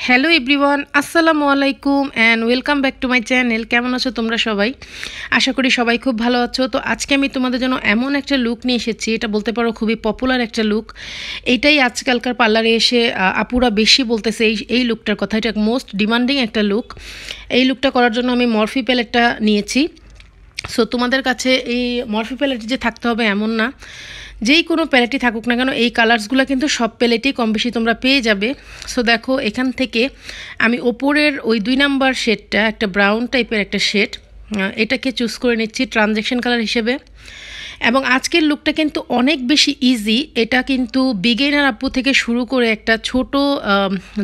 Hello everyone, আসসালামু আলাইকুম and welcome back to my channel. কেমন আছো তোমরা সবাই? আশা করি সবাই খুব ভালো আছো। তো আজকে আমি তোমাদের জন্য এমন একটা লুক নিয়ে এসেছি, এটা বলতে পারো খুবই পপুলার একটা লুক। এইটাই আজকালকার পার্লারে এসে আপুরা বেশি বলতেছে এই লুকটার কথা। এটা মোস্ট ডিমান্ডিং একটা লুক। এই লুকটা করার জন্য আমি মরফি প্যালেটটা নিয়েছি। সো তোমাদের কাছে এই মরফি প্যালেটটি যে থাকতে হবে এমন না, যেই কোনো প্যালেটই থাকুক না কেন এই কালার্সগুলো কিন্তু সব প্যালেটেই কম বেশি তোমরা পেয়ে যাবে। সো দেখো, এখান থেকে আমি ওপরের ওই 2 নাম্বার শেডটা, একটা ব্রাউন টাইপের একটা শেড, এটাকে চুজ করে নিচ্ছি ট্রানজ্যাকশন কালার হিসেবে। এবং আজকের লুকটা কিন্তু অনেক বেশি ইজি। এটা কিন্তু বিগিনার আপু থেকে শুরু করে একটা ছোট,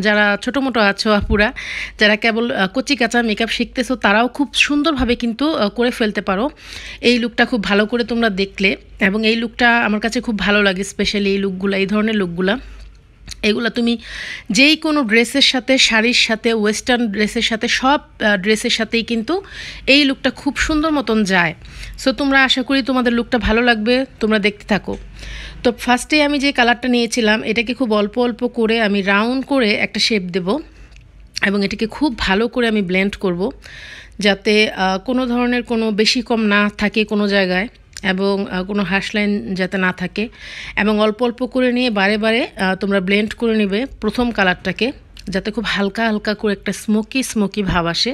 যারা ছোটো মোটো আছো আপুরা, যারা কেবল কচি কাঁচা মেকআপ শিখতেছো, তারাও খুব সুন্দরভাবে কিন্তু করে ফেলতে পারো। এই লুকটা খুব ভালো করে তোমরা দেখলে, এবং এই লুকটা আমার কাছে খুব ভালো লাগে, স্পেশালি এই লুকগুলো, এই ধরনের লুকগুলা। এগুলো তুমি যেই কোনো ড্রেসের সাথে, শাড়ির সাথে, ওয়েস্টার্ন ড্রেসের সাথে, সব ড্রেসের সাথেই কিন্তু এই লুকটা খুব সুন্দর মতন যায়। সো তোমরা, আশা করি তোমাদের লুকটা ভালো লাগবে, তোমরা দেখতে থাকো। তো ফার্স্টে আমি যে কালারটা নিয়েছিলাম, এটাকে খুব অল্প অল্প করে আমি রাউন্ড করে একটা শেপ দেব, এবং এটাকে খুব ভালো করে আমি ব্লেন্ড করব, যাতে কোনো ধরনের কোনো বেশি কম না থাকে কোনো জায়গায়, এবং কোনো হার্শ লাইন যাতে না থাকে। এবং অল্প অল্প করে নিয়ে বারে বারে তোমরা ব্লেন্ড করে নেবে প্রথম কালারটাকে, যাতে খুব হালকা হালকা করে একটা স্মোকি ভাব আসে,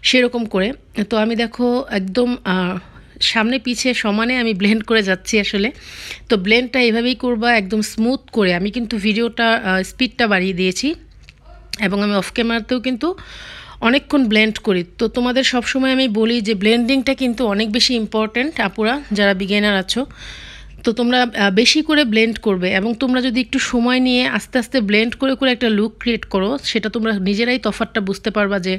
সেরকম করে। তো আমি দেখো একদম সামনে পিছে সমানে আমি ব্লেন্ড করে যাচ্ছি আসলে। তো ব্লেন্ডটা এভাবেই করবা, একদম স্মুথ করে। আমি কিন্তু ভিডিওটা স্পিডটা বাড়িয়ে দিয়েছি, এবং আমি অফ ক্যামেরাতেও কিন্তু অনেকক্ষণ ব্লেন্ড করি। তো তোমাদের সবসময় আমি বলি যে ব্লেন্ডিংটা কিন্তু অনেক বেশি ইম্পর্ট্যান্ট আপুরা, যারা বিগিনার আছো। তো তোমরা বেশি করে ব্লেন্ড করবে, এবং তোমরা যদি একটু সময় নিয়ে আস্তে আস্তে ব্লেন্ড করে করে একটা লুক ক্রিয়েট করো, সেটা তোমরা নিজেরাই তফাৎটা বুঝতে পারবা যে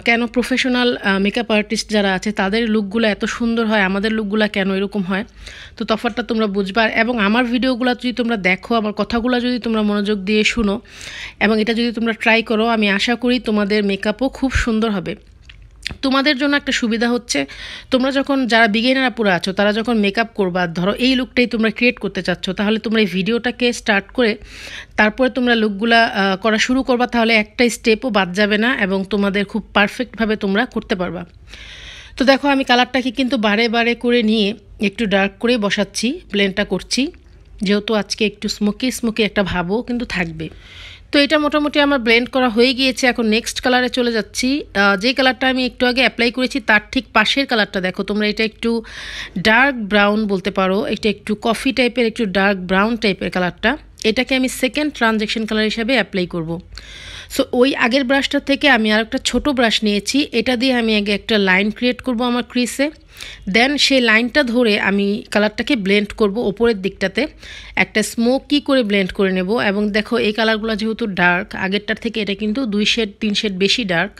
কেন প্রফেশনাল মেকআপ আর্টিস্ট যারা আছে তাদের লুকগুলো এত সুন্দর হয়, আমাদের লুকগুলো কেন এরকম হয়। তো তফাৎটা তোমরা বুঝবা। এবং আমার ভিডিওগুলো যদি তোমরা দেখো, আমার কথাগুলো যদি তোমরা মনোযোগ দিয়ে শুনো, এবং এটা যদি তোমরা ট্রাই করো, আমি আশা করি তোমাদের মেকআপও খুব সুন্দর হবে। তোমাদের জন্য একটা সুবিধা হচ্ছে, তোমরা যখন, যারা বিগিনার আপুরা আছো, তারা যখন মেকআপ করবা, ধরো এই লুকটাই তোমরা ক্রিয়েট করতে চাচ্ছ, তাহলে তোমরা এই ভিডিওটাকে স্টার্ট করে তারপরে তোমরা লুকগুলা করা শুরু করবা, তাহলে একটা স্টেপও বাদ যাবে না, এবং তোমাদের খুব পারফেক্টভাবে তোমরা করতে পারবা। তো দেখো, আমি কালারটাকে কিন্তু বারে বারে করে নিয়ে একটু ডার্ক করে বসাচ্ছি, ব্লেন্ডটা করছি, যেহেতু আজকে একটু স্মোকি একটা ভাবও কিন্তু থাকবে। তো এটা মোটামুটি আমার ব্লেন্ড করা হয়ে গিয়েছে। এখন নেক্সট কালারে চলে যাচ্ছি। যে কালারটা আমি একটু আগে অ্যাপ্লাই করেছি, তার ঠিক পাশের কালারটা দেখো তোমরা। এটা একটু ডার্ক ব্রাউন বলতে পারো, এটা একটু কফি টাইপের, একটু ডার্ক ব্রাউন টাইপের কালারটা। এটাকে আমি সেকেন্ড ট্রানজ্যাকশন কালার হিসাবে অ্যাপ্লাই করব। সো ওই আগের ব্রাশটা থেকে আমি আর একটা ছোটো ব্রাশ নিয়েছি, এটা দিয়ে আমি আগে একটা লাইন ক্রিয়েট করব আমার ক্রিসে। দেন সেই লাইনটা ধরে আমি কালারটাকে ব্লেন্ড করব ওপরের দিকটাতে, একটা স্মোকি করে ব্লেন্ড করে নেব। এবং দেখো, এই কালারগুলো যেহেতু ডার্ক আগেরটার থেকে, এটা কিন্তু 2 শেড 3 শেড বেশি ডার্ক।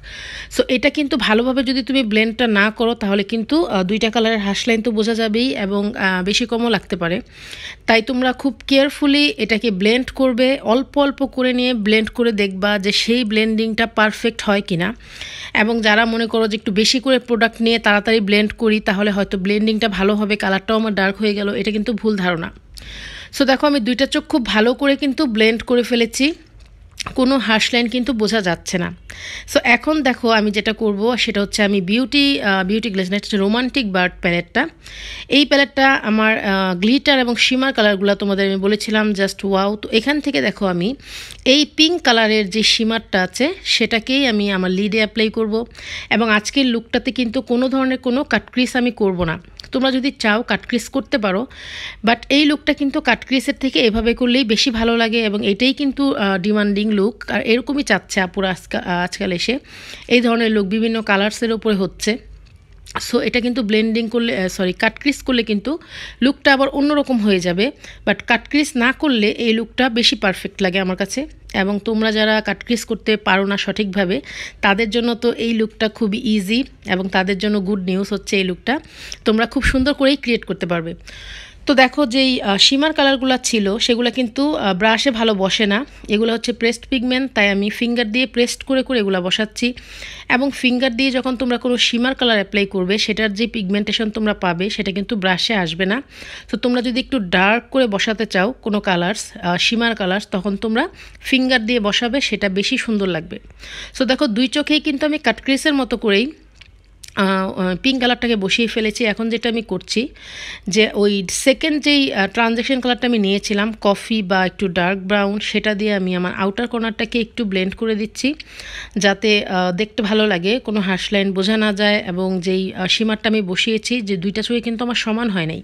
সো এটা কিন্তু ভালোভাবে যদি তুমি ব্লেন্ডটা না করো, তাহলে কিন্তু দুইটা কালারের হার্শ লাইন তো বোঝা যাবেই, এবং বেশি কমও লাগতে পারে। তাই তোমরা খুব কেয়ারফুলি এটাকে ব্লেন্ড করবে, অল্প অল্প করে নিয়ে ব্লেন্ড করে দেখবা যে সেই ব্লেন্ডিংটা পারফেক্ট হয় কিনা। এবং যারা মনে করো যে একটু বেশি করে প্রোডাক্ট নিয়ে তাড়াতাড়ি ব্লেন্ড করি, তাহলে হয়তো ব্লেন্ডিংটা ভালো হবে, কালারটাও আমার ডার্ক হয়ে গেল, এটা কিন্তু ভুল ধারণা। সো দেখো, আমি দুইটা চোখ খুব ভালো করে কিন্তু ব্লেন্ড করে ফেলেছি, কোনো হার্শ লাইন কিন্তু বোঝা যাচ্ছে না। সো এখন দেখো, আমি যেটা করব সেটা হচ্ছে, আমি বিউটি গ্লেজার, হচ্ছে রোমান্টিক বার্ড প্যালেটটা। এই প্যালেটটা আমার গ্লিটার এবং শিমার কালারগুলো তোমাদের আমি বলেছিলাম জাস্ট ওয়াও। তো এখান থেকে দেখো, আমি এই পিঙ্ক কালারের যে শিমারটা আছে, সেটাকেই আমি আমার লিডে অ্যাপ্লাই করব। এবং আজকের লুকটাতে কিন্তু কোনো ধরনের কোনো কাটক্রিস আমি করব না। তোমরা যদি চাও কাটক্রিস করতে পারো, বাট এই লুকটা কিন্তু কাটক্রিসের থেকে এভাবে করলেই বেশি ভালো লাগে, এবং এটাই কিন্তু ডিমান্ডিং লুক। আর এরকমই চাচ্ছে আপুরা আজকাল এসে, এই ধরনের লুক বিভিন্ন কালার্সের উপরে হচ্ছে। সো এটা কিন্তু ব্লেন্ডিং করলে, কাটক্রিস করলে কিন্তু লুকটা আবার অন্যরকম হয়ে যাবে। বাট কাটক্রিস না করলে এই লুকটা বেশি পারফেক্ট লাগে আমার কাছে। এবং তোমরা যারা কাটক্রিস করতে পারো না সঠিকভাবে, তাদের জন্য তো এই লুকটা খুবই ইজি, এবং তাদের জন্য গুড নিউজ হচ্ছে এই লুকটা তোমরা খুব সুন্দর করেই ক্রিয়েট করতে পারবে। তো দেখো যেই শিমার কালারগুলো ছিল সেগুলো কিন্তু ব্রাশে ভালো বসে না, এগুলো হচ্ছে প্রেসড পিগমেন্ট, তাই আমি ফিঙ্গার দিয়ে প্রেসড করে করে এগুলো বসাচ্ছি। এবং ফিঙ্গার দিয়ে যখন তোমরা কোনো শিমার কালার অ্যাপ্লাই করবে সেটার যে পিগমেন্টেশন তোমরা পাবে সেটা কিন্তু ব্রাশে আসবে না। তো তোমরা যদি একটু ডার্ক করে বসাতে চাও কোনো কালার্স, শিমার কালার্স, তখন তোমরা ফিঙ্গার দিয়ে বসাবে, সেটা বেশি সুন্দর লাগবে। সো দেখো দুই চোখেই কিন্তু আমি কাটক্রিসের মতো করেই পিঙ্ক কালারটাকে বসিয়ে ফেলেছি। এখন যেটা আমি করছি যে ওই সেকেন্ড যেই ট্রানজ্যাকশন কালারটা আমি নিয়েছিলাম কফি বা একটু ডার্ক ব্রাউন, সেটা দিয়ে আমি আমার আউটার কর্নারটাকে একটু ব্লেন্ড করে দিচ্ছি যাতে দেখতে ভালো লাগে, কোনো হার্শ লাইন বোঝা না যায়। এবং যেই শিমারটা আমি বসিয়েছি, যে দুইটা চোখে কিন্তু আমার সমান হয় নাই,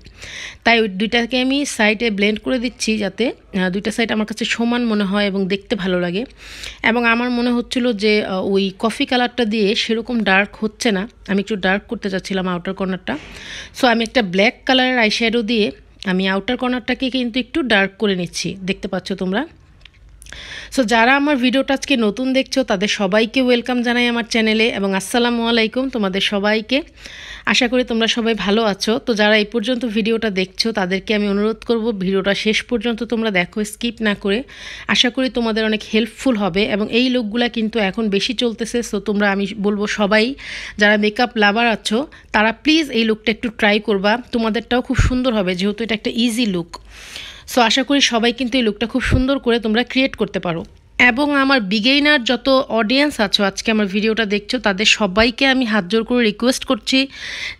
তাই ওই দুইটাকে আমি সাইডে ব্লেন্ড করে দিচ্ছি যাতে দুইটা সাইড আমার কাছে সমান মনে হয় এবং দেখতে ভালো লাগে। এবং আমার মনে হচ্ছিল যে ওই কফি কালারটা দিয়ে সেরকম ডার্ক হচ্ছে না, আমি একটু ডার্ক করতে চাচ্ছিলাম আউটার কর্নারটা। সো আমি একটা ব্ল্যাক কালারের আইশ্যাডো দিয়ে আমি আউটার কর্নারটাকে কিন্তু একটু ডার্ক করে নিচ্ছি, দেখতে পাচ্ছ তোমরা। সো যারা আমার ভিডিওটা আজকে নতুন দেখছো তাদের সবাইকে ওয়েলকাম জানাই আমার চ্যানেলে, এবং আসসালামু আলাইকুম তোমাদের সবাইকে। আশা করি তোমরা সবাই ভালো আছো। তো যারা এই পর্যন্ত ভিডিওটা দেখছো তাদেরকে আমি অনুরোধ করব ভিডিওটা শেষ পর্যন্ত তোমরা দেখো, স্কিপ না করে। আশা করি তোমাদের অনেক হেল্পফুল হবে। এবং এই লুকগুলো কিন্তু এখন বেশি চলতেছে, সো তোমরা, আমি বলবো সবাই যারা মেকআপ লাভার আছো তারা প্লিজ এই লুকটা একটু ট্রাই করবা, তোমাদেরটাও খুব সুন্দর হবে যেহেতু এটা একটা ইজি লুক। সো আশা করি সবাই কিন্তু এই লুকটা খুব সুন্দর করে তোমরা ক্রিয়েট করতে পারো। এবং আমার বিগেইনার যত অডিয়েন্স আছো আজকে আমার ভিডিওটা দেখছো তাদের সবাইকে আমি হাত জোর করে রিকোয়েস্ট করছি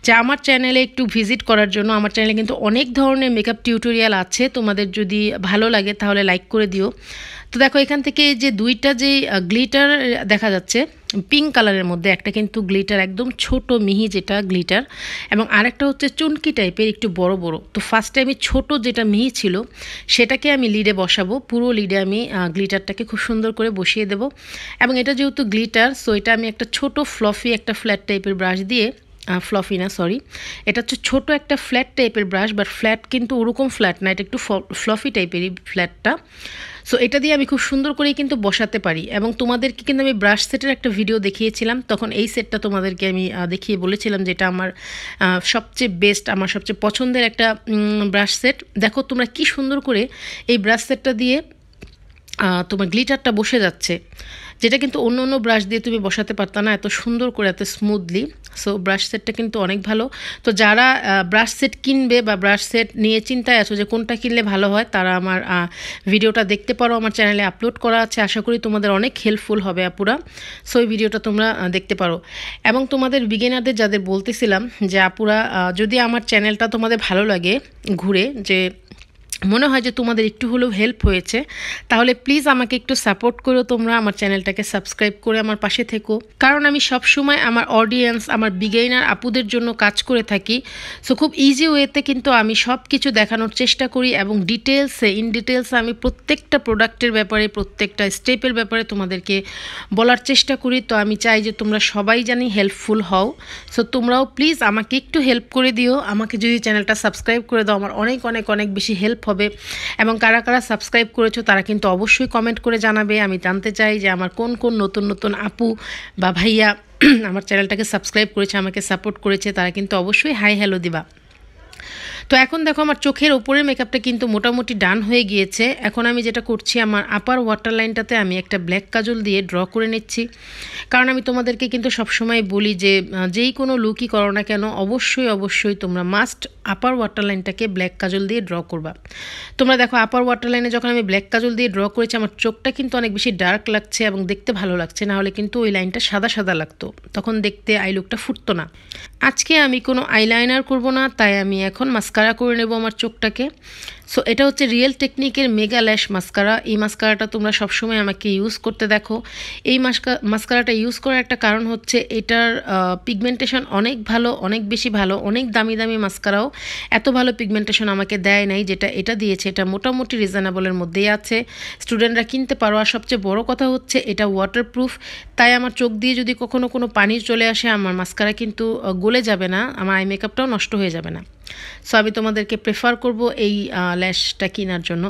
যে আমার চ্যানেলে একটু ভিজিট করার জন্য। আমার চ্যানেলে কিন্তু অনেক ধরনের মেকআপ টিউটোরিয়াল আছে, তোমাদের যদি ভালো লাগে তাহলে লাইক করে দিও। তো দেখো এখান থেকে যে দুইটা যে গ্লিটার দেখা যাচ্ছে পিঙ্ক কালারের মধ্যে, একটা কিন্তু গ্লিটার একদম ছোট মিহি যেটা গ্লিটার, এবং আরেকটা হচ্ছে চুনকি টাইপের একটু বড় বড়। তো ফার্স্টে আমি ছোট যেটা মিহি ছিল সেটাকে আমি লিডে বসাবো, পুরো লিডে আমি গ্লিটারটাকে খুব সুন্দর করে বসিয়ে দেব। এবং এটা যেহেতু গ্লিটার, সো এটা আমি একটা ছোট ফ্লফি একটা ফ্ল্যাট টাইপের ব্রাশ দিয়ে, ফ্লফি না সরি, এটা হচ্ছে ছোটো একটা ফ্ল্যাট টাইপের ব্রাশ, বাট ফ্ল্যাট কিন্তু ওরকম ফ্ল্যাট না, এটা একটু ফ্লফি টাইপেরই ফ্ল্যাটটা। সো এটা দিয়ে আমি খুব সুন্দর করেই কিন্তু বসাতে পারি। এবং তোমাদেরকে কিন্তু আমি ব্রাশ সেটের একটা ভিডিও দেখিয়েছিলাম, তখন এই সেটটা তোমাদেরকে আমি দেখিয়ে বলেছিলাম যে এটা আমার সবচেয়ে বেস্ট, আমার সবচেয়ে পছন্দের একটা ব্রাশ সেট। দেখো তোমরা কি সুন্দর করে এই ব্রাশ সেটটা দিয়ে তোমার গ্লিটারটা বসে যাচ্ছে, যেটা কিন্তু অন্য অন্য ব্রাশ দিয়ে তুমি বসাতে পারতা না এত সুন্দর করে, এত স্মুথলি। সো ব্রাশ সেটটা কিন্তু অনেক ভালো। তো যারা ব্রাশ সেট কিনবে বা ব্রাশ সেট নিয়ে চিন্তায় আছো যে কোনটা কিনলে ভালো হয়, তারা আমার ভিডিওটা দেখতে পারো, আমার চ্যানেলে আপলোড করা আছে। আশা করি তোমাদের অনেক হেল্পফুল হবে আপুরা। সো এই ভিডিওটা তোমরা দেখতে পারো। এবং তোমাদের বিগিনারদের যাদের বলতেছিলাম যে আপুরা, যদি আমার চ্যানেলটা তোমাদের ভালো লাগে, ঘুরে যে মনে হয় যে তোমাদের একটু হলেও হেল্প হয়েছে, তাহলে প্লিজ আমাকে একটু সাপোর্ট করো, তোমরা আমার চ্যানেলটাকে সাবস্ক্রাইব করে আমার পাশে থেকো। কারণ আমি সবসময় আমার অডিয়েন্স, আমার বিগেইনার আপুদের জন্য কাজ করে থাকি। সো খুব ইজি ওয়েতে কিন্তু আমি সব কিছু দেখানোর চেষ্টা করি, এবং ইন ডিটেলসে আমি প্রত্যেকটা প্রোডাক্টের ব্যাপারে, প্রত্যেকটা স্টেপের ব্যাপারে তোমাদেরকে বলার চেষ্টা করি। তো আমি চাই যে তোমরা সবাই জানি হেল্পফুল হও। সো তোমরাও প্লিজ আমাকে একটু হেল্প করে দিও, আমাকে যদি চ্যানেলটা সাবস্ক্রাইব করে দাও আমার অনেক অনেক অনেক বেশি হেল্প হবে। এবং কারা কারা সাবস্ক্রাইব করেছো তারা কিন্তু অবশ্যই কমেন্ট করে জানাবে, আমি জানতে চাই যে আমার কোন কোন নতুন নতুন আপু বা ভাইয়া আমার চ্যানেলটাকে সাবস্ক্রাইব করেছে, আমাকে সাপোর্ট করেছে, তারা কিন্তু অবশ্যই হাই হ্যালো দিবা। তো এখন দেখো আমার চোখের ওপরের মেকআপটা কিন্তু মোটামুটি ডান হয়ে গিয়েছে। এখন আমি যেটা করছি, আমার আপার ওয়াটার লাইনটাতে আমি একটা ব্ল্যাক কাজল দিয়ে ড্র করে নিচ্ছি। কারণ আমি তোমাদেরকে কিন্তু সবসময় বলি যে যেই কোনো লুকই করো না কেন, অবশ্যই অবশ্যই তোমরা মাস্ট আপার ওয়াটার লাইনটাকে ব্ল্যাক কাজল দিয়ে ড্র করবা। তোমরা দেখো আপার ওয়াটার লাইনে যখন আমি ব্ল্যাক কাজল দিয়ে ড্র করেছি, আমার চোখটা কিন্তু অনেক বেশি ডার্ক লাগছে এবং দেখতে ভালো লাগছে, না হলে কিন্তু ওই লাইনটা সাদা সাদা লাগতো, তখন দেখতে আই লুকটা ফুটতো না। আজকে আমি কোনো আইলাইনার করব না, তাই আমি এখন মাস্কারা করে নেব আমার চোখটাকে। সো এটা হচ্ছে রিয়েল টেকনিকের মেগা ল্যাশ মাস্কারা। এই মাস্কারাটা তোমরা সবসময় আমাকে ইউজ করতে দেখো। এই মাস্কারাটা ইউজ করার একটা কারণ হচ্ছে এটার পিগমেন্টেশন অনেক ভালো, অনেক বেশি ভালো। অনেক দামি দামি মাস্কারাও এত ভালো পিগমেন্টেশন আমাকে দেয় নাই যেটা এটা দিয়েছে। এটা মোটামুটি রিজনেবলের মধ্যেই আছে, স্টুডেন্টরা কিনতে পারো। আর সবচেয়ে বড় কথা হচ্ছে এটা ওয়াটারপ্রুফ, তাই আমার চোখ দিয়ে যদি কখনো কোনো পানি চলে আসে, আমার মাস্কারা কিন্তু গলে যাবে না, আমার আই মেকআপটাও নষ্ট হয়ে যাবে না। সো আমি তোমাদেরকে প্রেফার করব এই ল্যাশটা কেনার জন্য,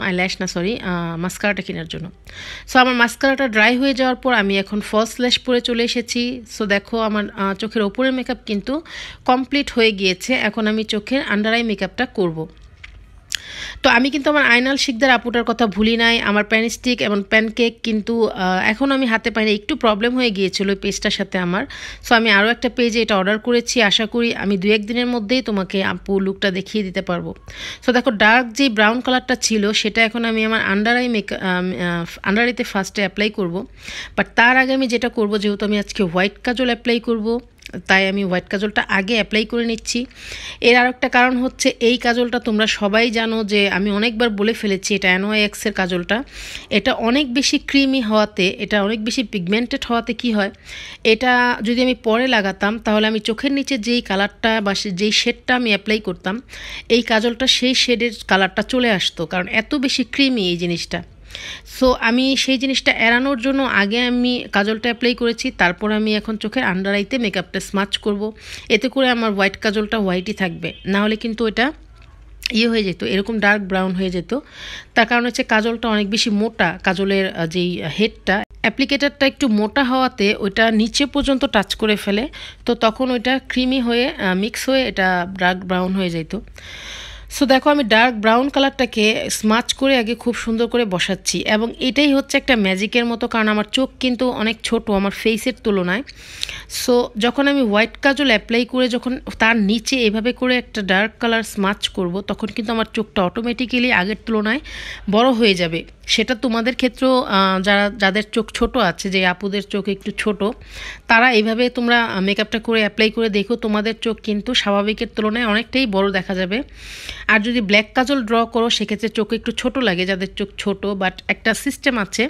মাস্কারাটা কেনার জন্য। সো আমার মাস্কারাটা ড্রাই হয়ে যাওয়ার পর আমি এখন ফলস ল্যাশ পরে চলে এসেছি। সো দেখো আমার চোখের ওপরের মেকআপ কিন্তু কমপ্লিট হয়ে গিয়েছে। এখন আমি চোখের আন্ডার আই মেকআপটা করব। তো আমি কিন্তু আমার আয়নাল শিকদার আপুটার কথা ভুলি নাই, আমার প্যানস্টিক এবং প্যানকেক কিন্তু এখন আমি হাতে পাই না, একটু প্রবলেম হয়ে গিয়েছিল ওই পেজটার সাথে আমার। সো আমি আরও একটা পেজে এটা অর্ডার করেছি, আশা করি আমি 2-1 দিনের মধ্যেই তোমাকে আপু লুকটা দেখিয়ে দিতে পারবো। সো দেখো ডার্ক যে ব্রাউন কালারটা ছিল সেটা এখন আমি আমার আন্ডার আইতে ফার্স্টে অ্যাপ্লাই করব। বাট তার আগে আমি যেটা করব, যেহেতু আমি আজকে হোয়াইট কাজল অ্যাপ্লাই করব, তাই আমি হোয়াইট কাজলটা আগে অ্যাপ্লাই করে নিচ্ছি। এর আর একটা কারণ হচ্ছে এই কাজলটা তোমরা সবাই জানো যে আমি অনেকবার বলে ফেলেছি, এটা NYXের কাজলটা। এটা অনেক বেশি ক্রিমি হওয়াতে, এটা অনেক বেশি পিগমেন্টেড হওয়াতে কি হয়, এটা যদি আমি পরে লাগাতাম তাহলে আমি চোখের নিচে যেই কালারটা বা যেই শেডটা আমি অ্যাপ্লাই করতাম, এই কাজলটা সেই শেডের কালারটা চলে আসতো, কারণ এত বেশি ক্রিমি এই জিনিসটা। সো আমি সেই জিনিসটা এড়ানোর জন্য আগে আমি কাজলটা অ্যাপ্লাই করেছি, তারপর আমি এখন চোখের আন্ডার আইতে মেকআপটা স্মাচ করব। এতে করে আমার হোয়াইট কাজলটা হোয়াইটই থাকবে, নাহলে কিন্তু এটা হয়ে যেত, এরকম ডার্ক ব্রাউন হয়ে যেত। তার কারণ হচ্ছে কাজলটা অনেক বেশি মোটা, কাজলের যেই হেডটা অ্যাপ্লিকেটারটা একটু মোটা হওয়াতে ওইটা নিচে পর্যন্ত টাচ করে ফেলে, তো তখন ওইটা ক্রিমি হয়ে মিক্স হয়ে এটা ডার্ক ব্রাউন হয়ে যেত। সো দেখো আমি ডার্ক ব্রাউন কালারটাকে স্মাচ করে আগে খুব সুন্দর করে বসাচ্ছি, এবং এটাই হচ্ছে একটা ম্যাজিকের মতো, কারণ আমার চোখ কিন্তু অনেক ছোট আমার ফেসের তুলনায়। সো যখন আমি হোয়াইট কাজল অ্যাপ্লাই করে যখন তার নিচে এভাবে করে একটা ডার্ক কালার স্মাচ করব, তখন কিন্তু আমার চোখটা অটোমেটিক্যালি আগের তুলনায় বড় হয়ে যাবে। সেটা তোমাদের ক্ষেত্রেও যাদের চোখ ছোট আছে, যে আপুদের চোখ একটু ছোট, তারা এইভাবে তোমরা মেকআপটা করে অ্যাপ্লাই করে দেখো, তোমাদের চোখ কিন্তু স্বাভাবিকের তুলনায় অনেকটাই বড় দেখা যাবে। আর যদি ব্ল্যাক কাজল ড্র করো সেক্ষেত্রে চোখ একটু ছোট লাগে যাদের চোখ ছোট, বাট একটা সিস্টেম আছে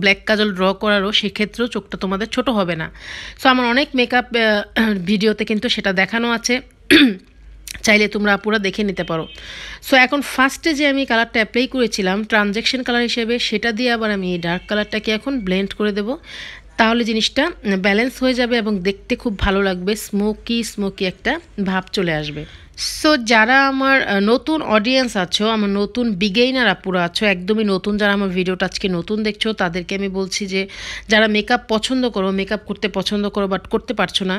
ব্ল্যাক কাজল ড্র করারও, সেক্ষেত্রেও চোখটা তোমাদের ছোট হবে না। সো আমার অনেক মেকআপ ভিডিওতে কিন্তু সেটা দেখানো আছে, চাইলে তোমরা পুরো দেখে নিতে পারো। সো এখন ফার্স্টে যে আমি কালারটা অ্যাপ্লাই করেছিলাম ট্রানজ্যাকশন কালার হিসেবে, সেটা দিয়ে আবার আমি এই ডার্ক কালারটাকে এখন ব্লেন্ড করে দেব, তাহলে জিনিসটা ব্যালেন্স হয়ে যাবে এবং দেখতে খুব ভালো লাগবে, স্মোকি একটা ভাব চলে আসবে। সো যারা আমার নতুন অডিয়েন্স আছো, আমার নতুন বিগেইনার আপুরা আছো, একদমই নতুন, যারা আমার ভিডিওটা আজকে নতুন দেখছো, তাদেরকে আমি বলছি যে যারা মেকআপ পছন্দ করো, মেকআপ করতে পছন্দ করো বাট করতে পারছো না,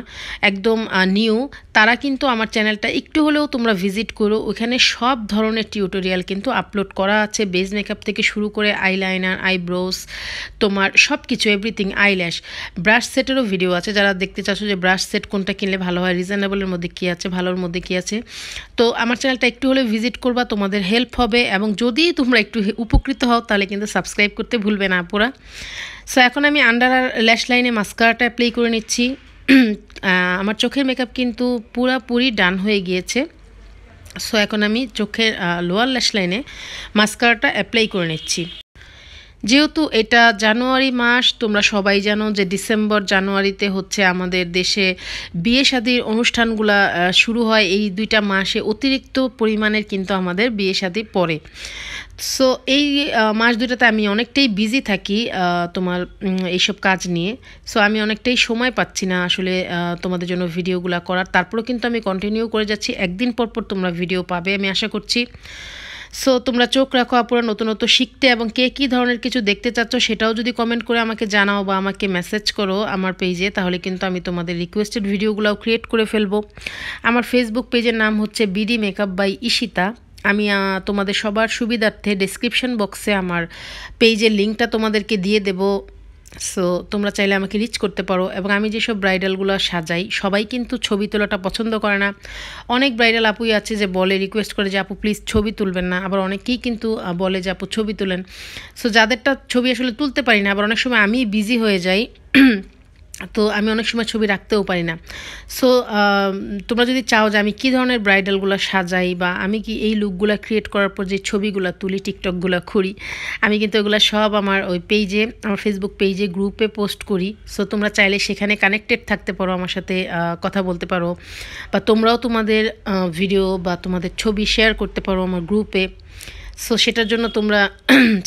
একদম নিউ, তারা কিন্তু আমার চ্যানেলটা একটু হলেও তোমরা ভিজিট করো। ওখানে সব ধরনের টিউটোরিয়াল কিন্তু আপলোড করা আছে, বেস মেকআপ থেকে শুরু করে আইলাইনার, আইব্রোস, তোমার সব কিছু এভরিথিং, আইল্যাশ, ব্রাশ সেটেরও ভিডিও আছে। যারা দেখতে চাচ্ছ যে ব্রাশ সেট কোনটা কিনলে ভালো হয়, রিজনেবলের মধ্যে কী আছে, ভালোর মধ্যে কী আছে, তো আমার চ্যানেলটা একটু হলে ভিজিট করবা, তোমাদের হেল্প হবে। এবং যদি তোমরা একটু উপকৃত হও তাহলে কিন্তু সাবস্ক্রাইব করতে ভুলবে না আপুরা। সো এখন আমি আন্ডার আর ল্যাশ লাইনে মাস্কারাটা অ্যাপ্লাই করে নিচ্ছি। আমার চোখের মেকআপ কিন্তু পুরোপুরি ডান হয়ে গিয়েছে। সো এখন আমি চোখের লোয়ার ল্যাশ লাইনে মাস্কারাটা অ্যাপ্লাই করে নিচ্ছি। যেহেতু এটা জানুয়ারি মাস, তোমরা সবাই জানো যে ডিসেম্বর জানুয়ারিতে হচ্ছে আমাদের দেশে বিয়ে শাদির অনুষ্ঠানগুলা শুরু হয়, এই 2টা মাসে অতিরিক্ত পরিমাণের কিন্তু আমাদের বিয়ে শাদি পড়ে। সো এই মাস 2টাতে আমি অনেকটাই বিজি থাকি তোমার এইসব কাজ নিয়ে। সো আমি অনেকটাই সময় পাচ্ছি না আসলে তোমাদের জন্য ভিডিওগুলো করার, তারপরেও কিন্তু আমি কন্টিনিউ করে যাচ্ছি, একদিন পর পর তোমরা ভিডিও পাবে আমি আশা করছি। সো তোমরা চোখ রাখো আপুরা নতুন শিখতে, এবং কে কী ধরনের কিছু দেখতে চাচ্ছ সেটাও যদি কমেন্ট করে আমাকে জানাও বা আমাকে মেসেজ করো আমার পেজে, তাহলে কিন্তু আমি তোমাদের রিকোয়েস্টেড ভিডিওগুলোও ক্রিয়েট করে ফেলবো। আমার ফেসবুক পেজের নাম হচ্ছে বিডি মেকআপ বাই ঈশিতা। আমি তোমাদের সবার সুবিধার্থে ডেসক্রিপশন বক্সে আমার পেজের লিঙ্কটা তোমাদেরকে দিয়ে দেব। সো তোমরা চাইলে আমাকে রিচ করতে পারো। এবং আমি যেসব ব্রাইডালগুলো সাজাই, সবাই কিন্তু ছবি তোলাটা পছন্দ করে না। অনেক ব্রাইডাল আপুই আছে যে বলে, রিকোয়েস্ট করে যে আপু প্লিজ ছবি তুলবেন না, আবার অনেকেই কিন্তু বলে যে আপু ছবি তুলেন। সো যাদেরটা ছবি আসলে তুলতে পারি না, আবার অনেক সময় আমি বিজি হয়ে যাই, তো আমি অনেক সময় ছবি রাখতেও পারি না। সো তোমরা যদি চাও যে আমি কী ধরনের ব্রাইডালগুলো সাজাই বা আমি কি এই লুকগুলো ক্রিয়েট করার পর যে ছবিগুলো তুলি, টিকটকগুলো করি, আমি কিন্তু এগুলো সব আমার ওই পেজে, আমার ফেসবুক পেজে গ্রুপে পোস্ট করি। সো তোমরা চাইলে সেখানে কানেক্টেড থাকতে পারো, আমার সাথে কথা বলতে পারো, বা তোমরাও তোমাদের ভিডিও বা তোমাদের ছবি শেয়ার করতে পারো আমার গ্রুপে। সো সেটার জন্য তোমরা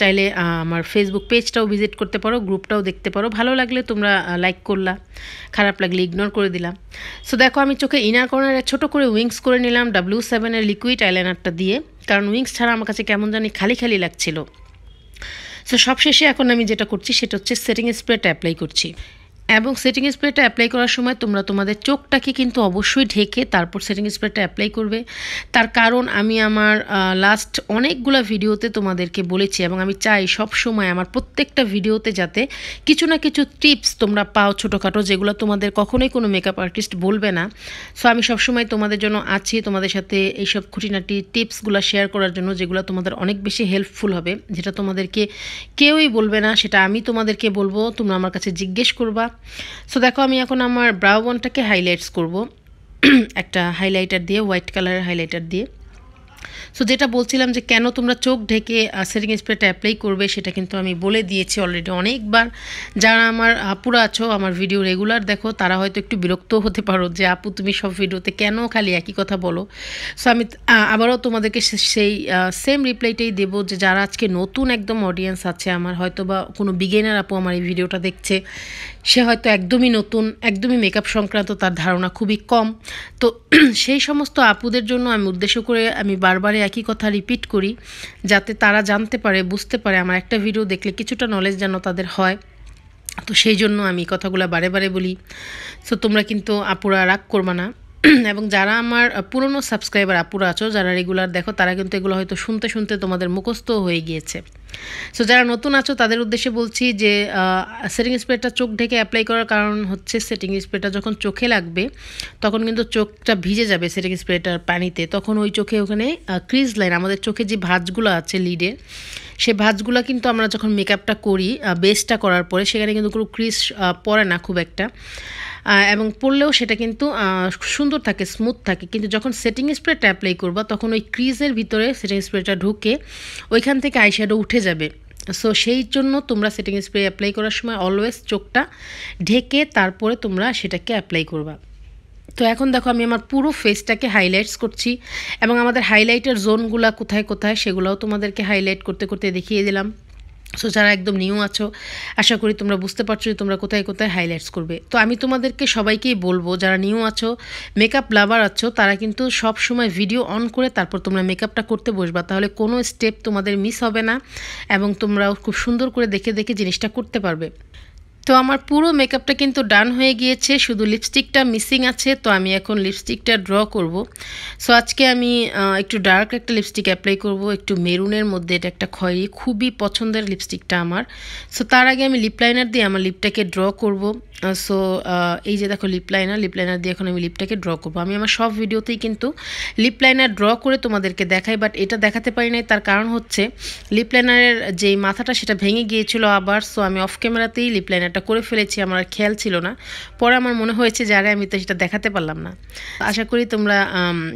চাইলে আমার ফেসবুক পেজটাও ভিজিট করতে পারো, গ্রুপটাও দেখতে পারো। ভালো লাগলে তোমরা লাইক করলা, খারাপ লাগলে ইগনোর করে দিলাম। সো দেখো আমি চোখে ইনার কর্নারে ছোটো করে উইংস করে নিলাম W7-এর লিকুইড আইলাইনারটা দিয়ে, কারণ উইংস ছাড়া আমার কাছে কেমন জানি খালি খালি লাগছিল। সো সবশেষে এখন আমি যেটা করছি সেটা হচ্ছে সেটিং স্প্রেটা অ্যাপ্লাই করছি। এবং সেটিং স্প্রেটা অ্যাপ্লাই করার সময় তোমরা তোমাদের চোখটাকে কিন্তু অবশ্যই ঢেকে তারপর সেটিং স্প্রেটা অ্যাপ্লাই করবে। তার কারণ আমি আমার লাস্ট অনেকগুলো ভিডিওতে তোমাদেরকে বলেছি এবং আমি চাই সব সময় আমার প্রত্যেকটা ভিডিওতে যাতে কিছু না কিছু টিপস তোমরা পাও ছোটোখাটো, যেগুলো তোমাদের কখনোই কোনো মেকআপ আর্টিস্ট বলবে না। সো আমি সবসময় তোমাদের জন্য আছি, তোমাদের সাথে এইসব খুঁটিনাটি টিপসগুলো শেয়ার করার জন্য, যেগুলো তোমাদের অনেক বেশি হেল্পফুল হবে, যেটা তোমাদেরকে কেউই বলবে না, সেটা আমি তোমাদেরকে বলবো, তোমরা আমার কাছে জিজ্ঞেস করবা। সো দেখো আমি এখন আমার ব্রাউ বোনটাকে হাইলাইটস করব একটা হাইলাইটার দিয়ে, হোয়াইট কালারের হাইলাইটার দিয়ে। সো যেটা বলছিলাম যে কেন তোমরা চোখ ঢেকে সেটিং স্প্রেটা অ্যাপ্লাই করবে, সেটা কিন্তু আমি বলে দিয়েছি অলরেডি অনেকবার। যারা আমার আপুরা আছো, আমার ভিডিও রেগুলার দেখো, তারা হয়তো একটু বিরক্ত হতে পারো যে আপু তুমি সব ভিডিওতে কেন খালি একই কথা বলো। সো আমি আবারও তোমাদেরকে সেই সেম রিপ্লাইটাই দেবো যে যারা আজকে নতুন একদম অডিয়েন্স আছে আমার, হয়তো বা কোনো বিগিনার আপু আমার এই ভিডিওটা দেখছে, সে হয়তো একদমই নতুন, একদমই মেকআপ সংক্রান্ত তার ধারণা খুবই কম। তো সেই সমস্ত আপুদের জন্য আমি উদ্দেশ্য করে আমি বারবার একই কথা রিপিট করি, যাতে তারা জানতে পারে, বুঝতে পারে, আমার একটা ভিডিও দেখলে কিছুটা নলেজ যেন তাদের হয়। তো সেই জন্য আমি কথাগুলো বারে বারে বলি। সো তোমরা কিন্তু আপুরা রাগ করবা না। এবং যারা আমার পুরনো সাবস্ক্রাইবার আপুরা আছো, যারা রেগুলার দেখো, তারা কিন্তু এগুলো হয়তো শুনতে শুনতে তোমাদের মুখস্থ হয়ে গিয়েছে। সো যারা নতুন আছো তাদের উদ্দেশ্যে বলছি যে সেটিং স্প্রেটা চোখ ঢেকে অ্যাপ্লাই করার কারণ হচ্ছে, সেটিং স্প্রেটা যখন চোখে লাগবে তখন কিন্তু চোখটা ভিজে যাবে সেটিং স্প্রেটার পানিতে, তখন ওই চোখে ওখানে ক্রিজ লাইন, আমাদের চোখে যে ভাঁজগুলো আছে লিডের, সেই ভাঁজগুলো কিন্তু আমরা যখন মেকআপটা করি বেসটা করার পরে, সেখানে কিন্তু কোনো ক্রিজ পড়ে না খুব একটা, এবং পড়লেও সেটা কিন্তু সুন্দর থাকে, স্মুথ থাকে। কিন্তু যখন সেটিং স্প্রেটা অ্যাপ্লাই করবা তখন ওই ক্রিজের ভিতরে সেটিং স্প্রেটা ঢুকে ওইখান থেকে আইশ্যাডো উঠে যাবে। সো সেই জন্য তোমরা সেটিং স্প্রে অ্যাপ্লাই করার সময় অলওয়েজ চোখটা ঢেকে তারপরে তোমরা সেটাকে অ্যাপ্লাই করবা। তো এখন দেখো আমি আমার পুরো ফেসটাকে হাইলাইটস করছি এবং আমাদের হাইলাইটের জোনগুলো কোথায় কোথায় সেগুলোও তোমাদেরকে হাইলাইট করতে করতে দেখিয়ে দিলাম। সো যারা একদম নিউ আছো, আশা করি তোমরা বুঝতে পারছো যে তোমরা কোথায় কোথায় হাইলাইটস করবে। তো আমি তোমাদেরকে সবাইকেই বলবো, যারা নিউ আছো, মেকআপ লাভার আছো, তারা কিন্তু সব সময় ভিডিও অন করে তারপর তোমরা মেকআপটা করতে বসবা, তাহলে কোনো স্টেপ তোমাদের মিস হবে না এবং তোমরা খুব সুন্দর করে দেখে দেখে জিনিসটা করতে পারবে। তো আমার পুরো মেকআপটা কিন্তু ডান হয়ে গিয়েছে, শুধু লিপস্টিকটা মিসিং আছে। তো আমি এখন লিপস্টিকটা ড্র করব। সো আজকে আমি একটু ডার্ক একটা লিপস্টিক অ্যাপ্লাই করব, একটু মেরুনের মধ্যে, এটা একটা খয়েরি, খুবই পছন্দের লিপস্টিকটা আমার। সো তার আগে আমি লিপ লাইনার দিয়ে আমার লিপটাকে ড্র করব। সো এই যে দেখো লিপ লাইনার দিয়ে এখন আমি লিপটাকে ড্র করব। আমি আমার সব ভিডিওতেই কিন্তু লিপ লাইনার ড্র করে তোমাদেরকে দেখাই, বাট এটা দেখাতে পারি নাই, তার কারণ হচ্ছে লিপ লাইনারের যেই মাথাটা সেটা ভেঙে গিয়েছিল আবার। সো আমি অফ ক্যামেরাতেই লিপ লাইনারটা করে ফেলেছি, আমার আর খেয়াল ছিল না। পরে আমার মনে হয়েছে যারা আমি তো সেটা দেখাতে পারলাম না। আশা করি তোমরা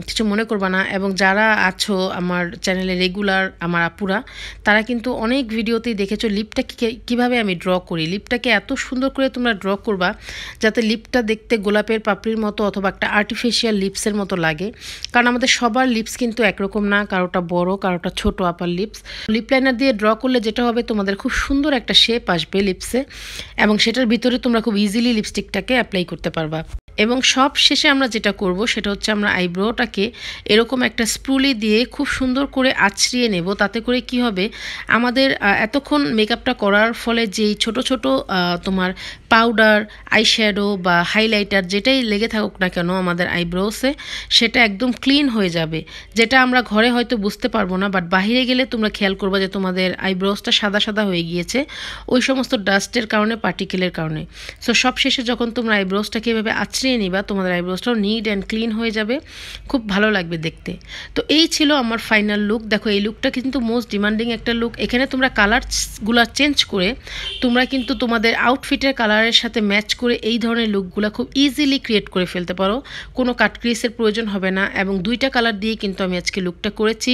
কিছু মনে করবা না। এবং যারা আছো আমার চ্যানেলে রেগুলার আমার আপুরা, তারা কিন্তু অনেক ভিডিওতেই দেখেছো লিপটাকে কীভাবে আমি ড্র করি। লিপটাকে এত সুন্দর করে তোমরা ড্র করবা যাতে লিপটা দেখতে গোলাপের পাপড়ির মতো অথবা একটা আর্টিফিশিয়াল লিপসের মতো লাগে। কারণ আমাদের সবার লিপস কিন্তু একরকম না, কারোটা বড়, কারোটা ছোট আপার লিপস। লিপ লাইনার দিয়ে ড্র করলে যেটা হবে, তোমাদের খুব সুন্দর একটা শেপ আসবে লিপসে এবং সেটার ভিতরে তোমরা খুব ইজিলি লিপস্টিকটাকে অ্যাপ্লাই করতে পারবা। এবং সব শেষে আমরা যেটা করব সেটা হচ্ছে আমরা আইব্রোটাকে এরকম একটা স্প্রুলি দিয়ে খুব সুন্দর করে আছড়িয়ে নেব। তাতে করে কি হবে, আমাদের এতক্ষণ মেকআপটা করার ফলে যেই ছোট ছোট তোমার পাউডার, আইশ্যাডো বা হাইলাইটার যেটাই লেগে থাকুক না কেন আমাদের আইব্রোসে, সেটা একদম ক্লিন হয়ে যাবে, যেটা আমরা ঘরে হয়তো বুঝতে পারবো না, বাট বাইরে গেলে তোমরা খেয়াল করবা যে তোমাদের আইব্রোসটা সাদা সাদা হয়ে গিয়েছে ওই সমস্ত ডাস্টের কারণে, পার্টিকেলের কারণে। সো সব শেষে যখন তোমরা আইব্রোসটাকে এভাবে আছড়িয়ে নিবা, তোমাদের আইব্রোসটাও নিট অ্যান্ড ক্লিন হয়ে যাবে, খুব ভালো লাগবে দেখতে। তো এই ছিল আমার ফাইনাল লুক। দেখো এই লুকটা কিন্তু মোস্ট ডিমান্ডিং একটা লুক। এখানে তোমরা কালারগুলো চেঞ্জ করে তোমরা কিন্তু তোমাদের আউটফিটের কালারের সাথে ম্যাচ করে এই ধরনের লুকগুলো খুব ইজিলি ক্রিয়েট করে ফেলতে পারো, কোনো কাট ক্রিজের প্রয়োজন হবে না। এবং দুইটা কালার দিয়ে কিন্তু আমি আজকে লুকটা করেছি।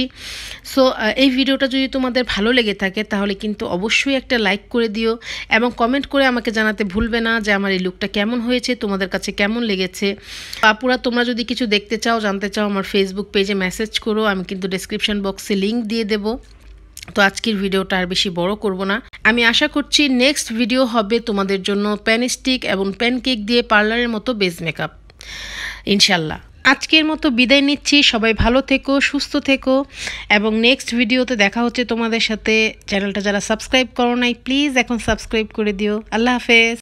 সো এই ভিডিওটা যদি তোমাদের ভালো লেগে থাকে তাহলে কিন্তু অবশ্যই একটা লাইক করে দিও এবং কমেন্ট করে আমাকে জানাতে ভুলবে না যে আমার এই লুকটা কেমন হয়েছে, তোমাদের কাছে কেমন লেগেছে। আপুরা তোমরা যদি কিছু দেখতে চাও, জানতে চাও, আমার ফেসবুক পেজে মেসেজ করো, আমি কিন্তু ডেসক্রিপশন বক্সে লিঙ্ক দিয়ে দেবো। তো আজকের ভিডিওটা আর বেশি বড় করব না। আমি আশা করছি নেক্সট ভিডিও হবে তোমাদের জন্য প্যানস্টিক এবং প্যানকেক দিয়ে পার্লারের মতো বেস মেকআপ, ইনশাল্লাহ। আজকের মতো বিদায় নিচ্ছি। সবাই ভালো থেকো, সুস্থ থেকো এবং নেক্সট ভিডিওতে দেখা হচ্ছে তোমাদের সাথে। চ্যানেলটা যারা সাবস্ক্রাইব করো নাই, প্লিজ এখন সাবস্ক্রাইব করে দিও। আল্লাহ হাফেজ।